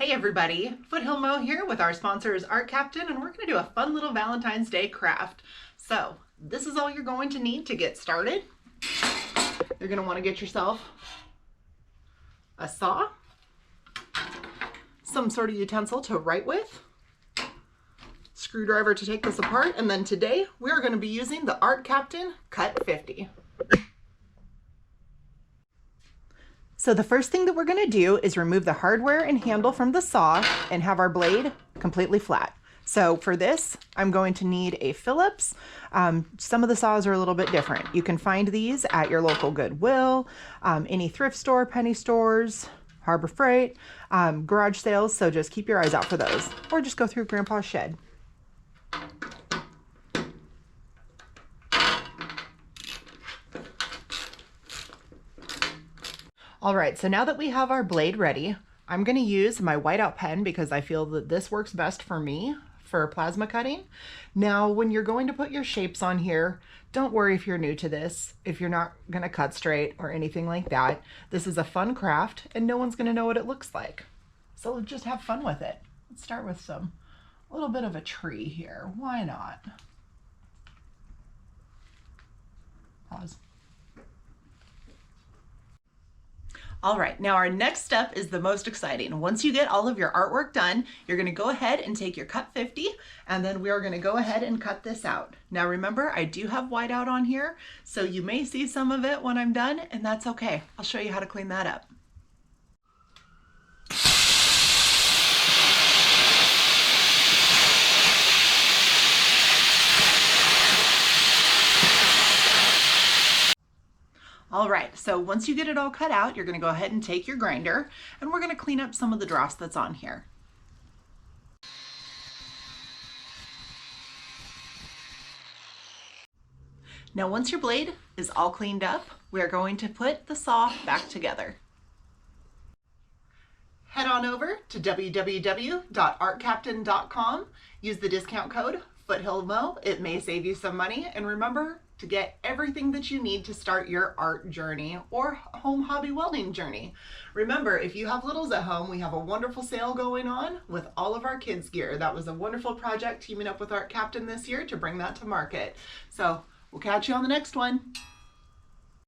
Hey everybody, FoothillMo here with our sponsors Arccaptain, and we're going to do a fun little Valentine's Day craft. So this is all you're going to need to get started. You're going to want to get yourself a saw, some sort of utensil to write with, screwdriver to take this apart, and then today we are going to be using the Arccaptain Cut 50. So the first thing that we're going to do is remove the hardware and handle from the saw and have our blade completely flat. So for this, I'm going to need a Phillips. Some of the saws are a little bit different. You can find these at your local Goodwill, any thrift store, penny stores, Harbor Freight, garage sales. So just keep your eyes out for those, or just go through Grandpa's shed. All right, so now that we have our blade ready, I'm going to use my whiteout pen because I feel that this works best for me for plasma cutting. Now, when you're going to put your shapes on here, don't worry if you're new to this, if you're not going to cut straight or anything like that. This is a fun craft and no one's going to know what it looks like. So just have fun with it. Let's start with a little bit of a tree here. Why not? Pause. All right, now our next step is the most exciting. Once you get all of your artwork done, you're gonna go ahead and take your cut 50, and then we are gonna go ahead and cut this out. Now remember, I do have whiteout on here, so you may see some of it when I'm done, and that's okay. I'll show you how to clean that up. All right, so once you get it all cut out, you're gonna go ahead and take your grinder, and we're gonna clean up some of the dross that's on here. Now, once your blade is all cleaned up, we are going to put the saw back together. Head on over to www.arccaptain.com. Use the discount code FoothillMo. It may save you some money, and remember to get everything that you need to start your art journey or home hobby welding journey. Remember, if you have littles at home, we have a wonderful sale going on with all of our kids gear. That was a wonderful project teaming up with Arccaptain this year to bring that to market. So we'll catch you on the next one.